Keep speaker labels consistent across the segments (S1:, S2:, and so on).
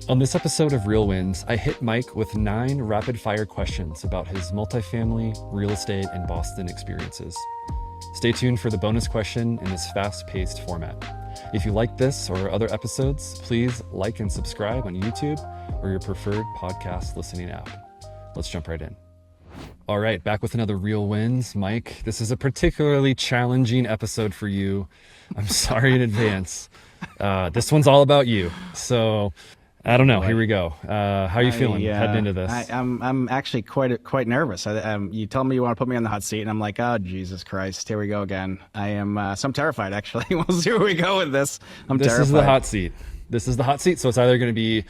S1: On this episode of Real Wins, I hit Mike with 9 rapid fire questions about his multifamily, real estate, and Boston experiences. Stay tuned for the bonus question in this fast-paced format. If you like this or other episodes, please like and subscribe on YouTube or your preferred podcast listening app. Let's jump right in. All right, back with another Real Wins. Mike, this is a particularly challenging episode for you. I'm sorry in advance. This one's all about you. So I don't know. Here we go. How are you feeling heading into this?
S2: I'm actually quite nervous. You told me you want to put me on the hot seat, and I'm like, oh Jesus Christ, here we go again. So I'm terrified. Actually, we'll see where we go with this. I'm terrified.
S1: This is the hot seat. This is the hot seat. So it's either going to be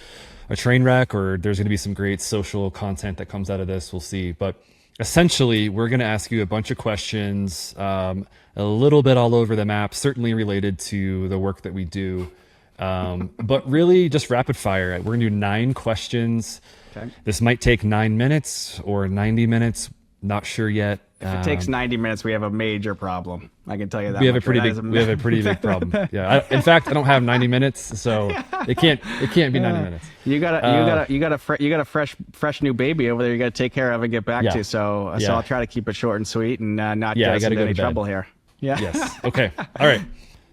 S1: a train wreck or there's going to be some great social content that comes out of this. We'll see. But essentially, we're going to ask you a bunch of questions, a little bit all over the map, certainly related to the work that we do. But really just rapid fire. We're gonna do 9 questions. Okay. This might take 9 minutes or 90 minutes. Not sure yet.
S2: If it takes 90 minutes, we have a major problem. I can tell you that.
S1: We have a pretty big problem. Yeah. In fact, I don't have 90 minutes, so it can't be 90 minutes.
S2: You got a fresh new baby over there. You got to take care of and get back to. So I'll try to keep it short and sweet and not get us into any trouble here. Yeah.
S1: Yes. Okay. All right.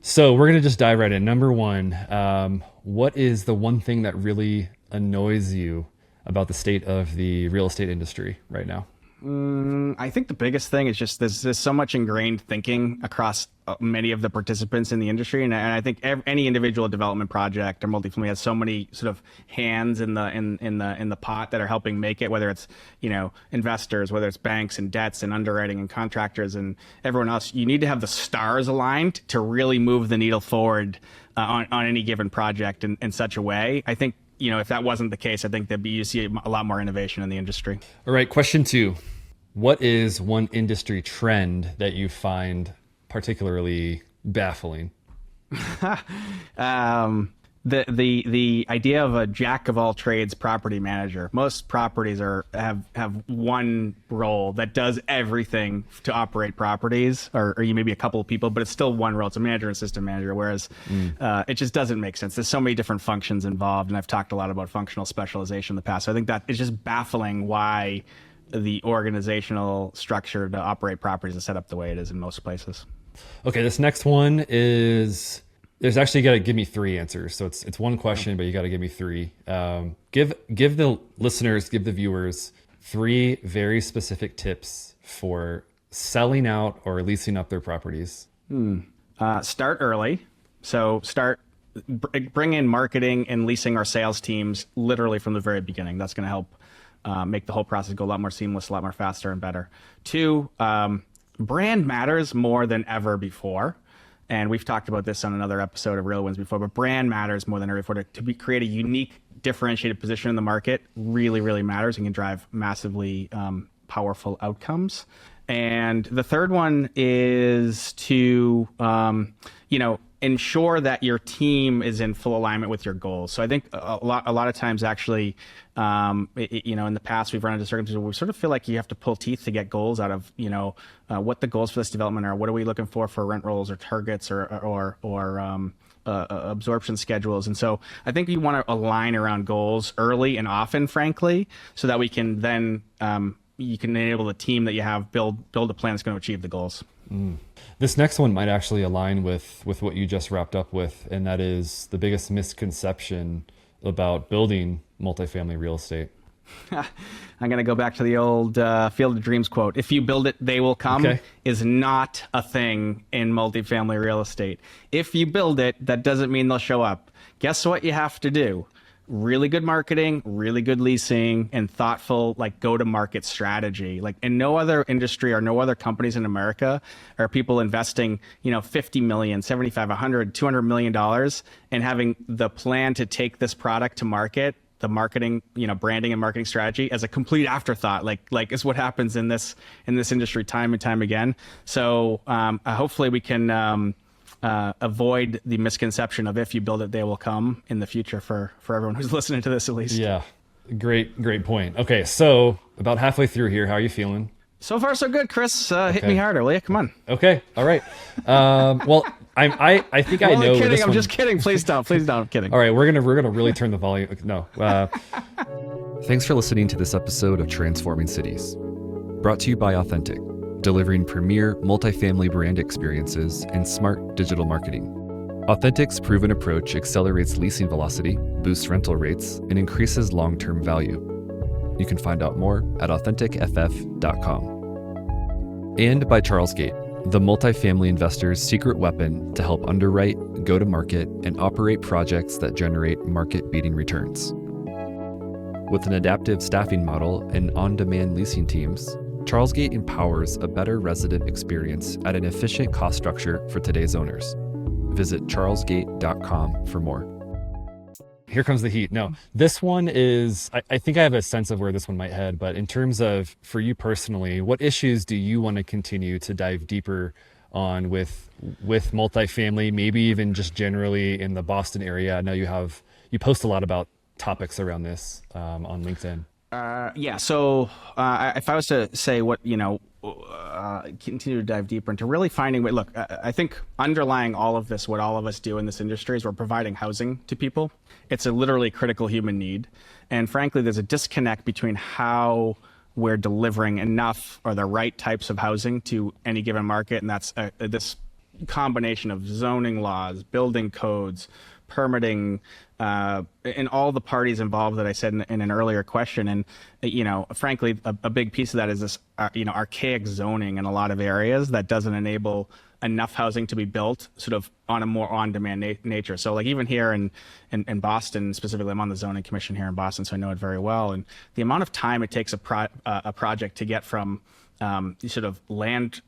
S1: So we're going to just dive right in. Number 1, what is the one thing that really annoys you about the state of the real estate industry right now?
S2: I think the biggest thing is just there's so much ingrained thinking across many of the participants in the industry, and I think any individual development project or multifamily has so many sort of hands in the pot that are helping make it. Whether it's investors, whether it's banks and debts and underwriting and contractors and everyone else, you need to have the stars aligned to really move the needle forward on any given project in such a way. I think. If that wasn't the case, I think you see a lot more innovation in the industry.
S1: All right, question 2. What is one industry trend that you find particularly baffling?
S2: The idea of a jack of all trades property manager. Most properties have one role that does everything to operate properties, or you maybe a couple of people, but it's still one role. It's a manager and assistant manager, whereas it just doesn't make sense. There's so many different functions involved, and I've talked a lot about functional specialization in the past. So I think that it's just baffling why the organizational structure to operate properties is set up the way it is in most places.
S1: Okay, this next one is... There's actually got to give me 3 answers. So it's one question, but you got to give me 3. Give the listeners, give the viewers 3 very specific tips for selling out or leasing up their properties.
S2: Start early. So bring in marketing and leasing our sales teams literally from the very beginning. That's going to help make the whole process go a lot more seamless, a lot more faster and better. 2, brand matters more than ever before. And we've talked about this on another episode of Real Wins before, but brand matters more than ever before. Create a unique, differentiated position in the market really, really matters and can drive massively powerful outcomes. And the third one is to, ensure that your team is in full alignment with your goals. So I think a lot of times actually, in the past we've run into circumstances where we sort of feel like you have to pull teeth to get goals out of, what the goals for this development are. What are we looking for rent rolls or targets or absorption schedules? And so I think you want to align around goals early and often, frankly, so that we can then you can enable the team that you have build a plan that's going to achieve the goals.
S1: This next one might actually align with what you just wrapped up with, and that is the biggest misconception about building multifamily real estate.
S2: I'm going to go back to the old Field of Dreams quote. If you build it, they will come is not a thing in multifamily real estate. If you build it, that doesn't mean they'll show up. Guess what you have to do? Really good marketing, really good leasing, and thoughtful go-to-market strategy. In no other industry or no other companies in America are people investing, 50 million, 75, 100, 200 million dollars and having the plan to take this product to market, the marketing, branding and marketing strategy as a complete afterthought, like is what happens in this industry time and time again. So hopefully we can avoid the misconception of if you build it, they will come in the future for everyone who's listening to this, at least.
S1: Yeah. Great point. Okay. So about halfway through here, how are you feeling?
S2: So far, so good, Chris. Hit me harder, will you? Come on.
S1: Okay. All right. Well, I think I know.
S2: Kidding. I'm just kidding. Please don't. Please don't. I'm kidding.
S1: All right. We're gonna really turn the volume. No. Thanks for listening to this episode of Transforming Cities, brought to you by Authentic, delivering premier multifamily brand experiences and smart digital marketing. Authentic's proven approach accelerates leasing velocity, boosts rental rates, and increases long-term value. You can find out more at AuthenticFF.com. And by Charlesgate, the multifamily investor's secret weapon to help underwrite, go to market, and operate projects that generate market-beating returns. With an adaptive staffing model and on-demand leasing teams, Charlesgate empowers a better resident experience at an efficient cost structure for today's owners. Visit charlesgate.com for more. Here comes the heat. No, this one is, I think I have a sense of where this one might head, but in terms of, for you personally, what issues do you want to continue to dive deeper on with multifamily, maybe even just generally in the Boston area? I know you post a lot about topics around this on LinkedIn.
S2: Yeah. So if I was to say what, continue to dive deeper into really finding, look, I think underlying all of this, what all of us do in this industry is we're providing housing to people. It's a literally critical human need. And frankly, there's a disconnect between how we're delivering enough or the right types of housing to any given market. And that's this combination of zoning laws, building codes, permitting, and all the parties involved that I said in an earlier question. And, frankly, a big piece of that is this, archaic zoning in a lot of areas that doesn't enable enough housing to be built sort of on a more on-demand nature. So like even here in Boston, specifically, I'm on the zoning commission here in Boston, so I know it very well. And the amount of time it takes a project to get from sort of land,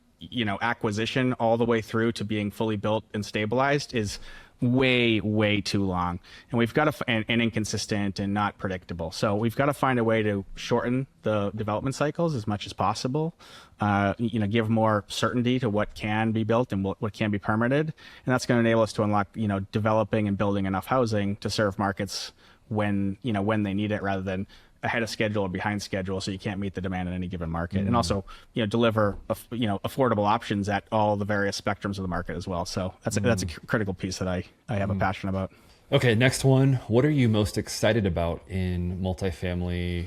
S2: acquisition all the way through to being fully built and stabilized is way too long, and we've got to and inconsistent and not predictable. So we've got to find a way to shorten the development cycles as much as possible. Give more certainty to what can be built and what can be permitted, and that's going to enable us to unlock developing and building enough housing to serve markets when they need it, rather than ahead of schedule or behind schedule, so you can't meet the demand in any given market. And also, deliver affordable options at all the various spectrums of the market as well. So that's a critical piece that I have a passion about. Okay, next one. What are you most excited about in multifamily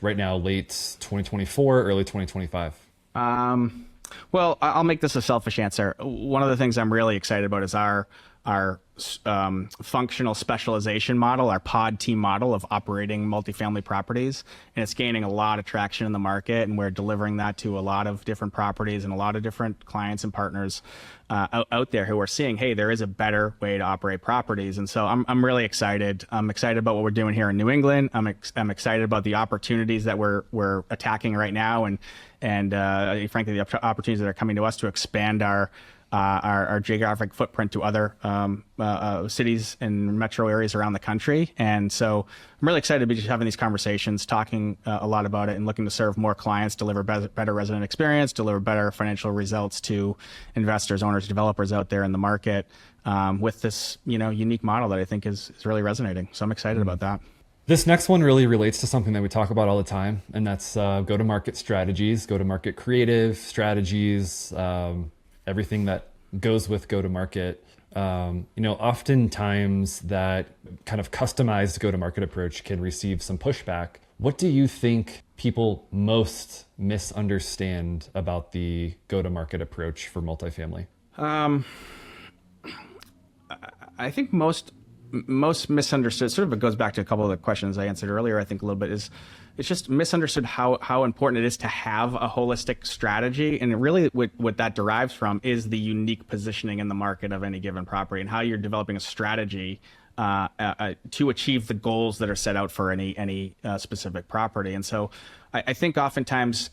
S2: right now, late 2024, early 2025? Well, I'll make this a selfish answer. One of the things I'm really excited about is our functional specialization model, our pod team model of operating multifamily properties. And it's gaining a lot of traction in the market, and we're delivering that to a lot of different properties and a lot of different clients and partners out there who are seeing, hey, there is a better way to operate properties. And so I'm really excited. I'm excited about what we're doing here in New England. I'm excited about the opportunities that we're attacking right now, and frankly, the opportunities that are coming to us to expand our geographic footprint to other cities and metro areas around the country. And so I'm really excited to be just having these conversations, talking a lot about it, and looking to serve more clients, deliver better resident experience, deliver better financial results to investors, owners, developers out there in the market with this unique model that I think is really resonating. So I'm excited about that. This next one really relates to something that we talk about all the time, and that's go-to-market strategies, go-to-market creative strategies, everything that goes with go-to-market. Oftentimes that kind of customized go-to-market approach can receive some pushback. What do you think people most misunderstand about the go-to-market approach for multifamily? I think most misunderstood, sort of it goes back to a couple of the questions I answered earlier, I think a little bit, is it's just misunderstood how important it is to have a holistic strategy. And really what that derives from is the unique positioning in the market of any given property, and how you're developing a strategy to achieve the goals that are set out for any specific property. And so I think oftentimes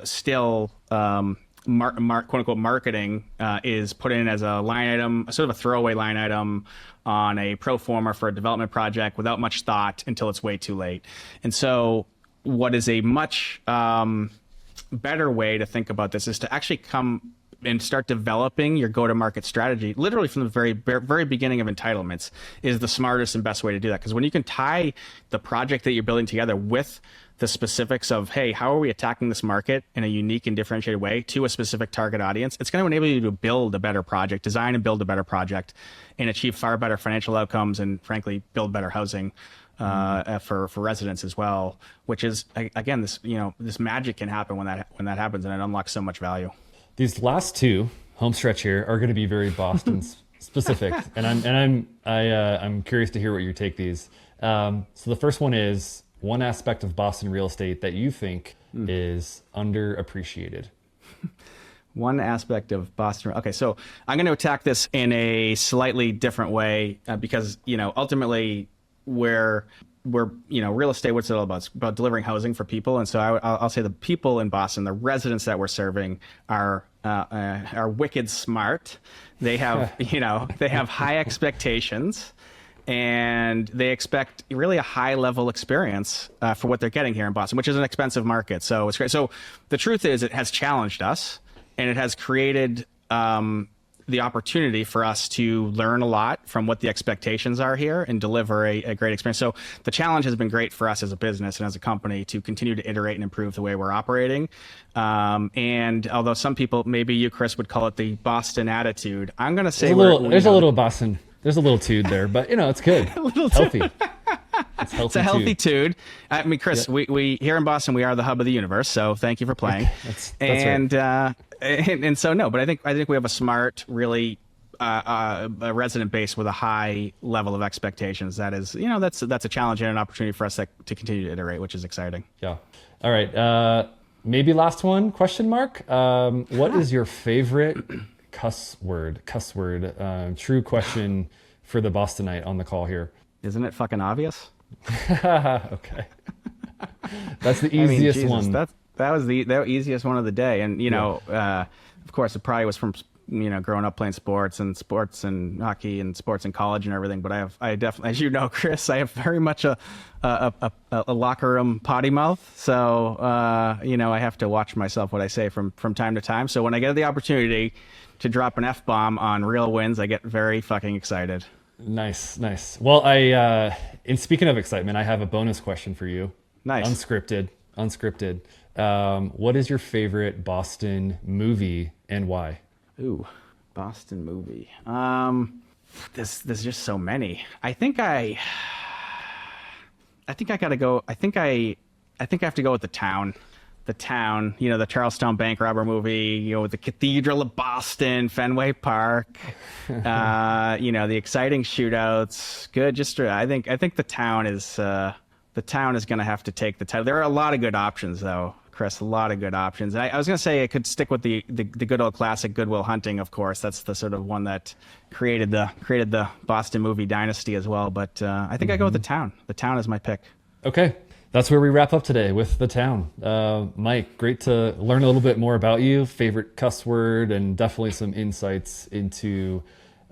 S2: still quote unquote marketing is put in as a line item, sort of a throwaway line item on a pro forma for a development project without much thought until it's way too late. And so what is a much better way to think about this is to actually come and start developing your go-to-market strategy, literally from the very beginning of entitlements, is the smartest and best way to do that. Because when you can tie the project that you're building together with the specifics of, hey, how are we attacking this market in a unique and differentiated way to a specific target audience, it's going to enable you to build a better project, design and build a better project, and achieve far better financial outcomes, and frankly, build better housing for residents as well. Which is, again, this magic can happen when that happens, and it unlocks so much value.
S1: These last two home stretch here are going to be very Boston specific, and I'm curious to hear what you take these. So the first one is, one aspect of Boston real estate that you think is underappreciated.
S2: One aspect of Boston. Okay, so I'm going to attack this in a slightly different way because, ultimately real estate, what's it all about? It's about delivering housing for people. And so I'll say the people in Boston, the residents that we're serving are wicked smart. They have, they have high expectations. And they expect really a high level experience for what they're getting here in Boston, which is an expensive market. So it's great. So the truth is, it has challenged us, and it has created the opportunity for us to learn a lot from what the expectations are here and deliver a great experience. So the challenge has been great for us as a business and as a company to continue to iterate and improve the way we're operating. And although some people, maybe you, Chris, would call it the Boston attitude, I'm going to say
S1: there's a little Boston. There's a little tude there, but it's good.
S2: A little
S1: healthy.
S2: It's a healthy tude. I mean, Chris, we here in Boston, we are the hub of the universe. So thank you for playing.
S1: That's
S2: and
S1: right.
S2: And so no, but I think we have a smart, really a resident base with a high level of expectations. That is, that's a challenge and an opportunity for us to continue to iterate, which is exciting.
S1: Yeah. All right. Maybe last one? Question mark. What is your favorite cuss word? True question for the Bostonite on the call here.
S2: Isn't it fucking obvious?
S1: Okay. That's the easiest one.
S2: That was the easiest one of the day. And, of course, it probably was from, growing up playing sports and hockey and sports in college and everything. But I definitely, as you know, Chris, I have very much a locker room potty mouth. So, I have to watch myself what I say from time to time. So when I get the opportunity to drop an F-bomb on Real Wins, I get very fucking excited.
S1: Nice. Well, in speaking of excitement, I have a bonus question for you.
S2: Nice.
S1: Unscripted. What is your favorite Boston movie and why?
S2: Ooh, Boston movie. There's just so many. I think I gotta go. I think I have to go with The Town. The Town, the Charlestown bank robber movie, with the Cathedral of Boston, Fenway Park, the exciting shootouts. Good. I think The Town is going to have to take the title. There are a lot of good options, though, Chris. A lot of good options. And I was going to say I could stick with the good old classic Good Will Hunting, of course. That's the sort of one that created the Boston movie dynasty as well. But I think I go with The Town. The Town is my pick.
S1: Okay. That's where we wrap up today with The Town. Mike, great to learn a little bit more about you, favorite cuss word, and definitely some insights into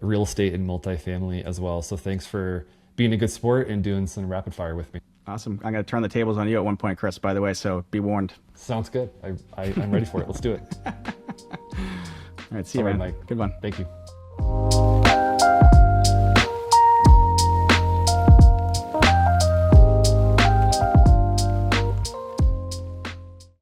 S1: real estate and multifamily as well. So thanks for being a good sport and doing some rapid fire with me.
S2: Awesome. I'm going to turn the tables on you at one point, Chris, by the way, so be warned.
S1: Sounds good. I'm ready for it. Let's do it.
S2: All right, see you, man.
S1: Mike.
S2: Good one.
S1: Thank you.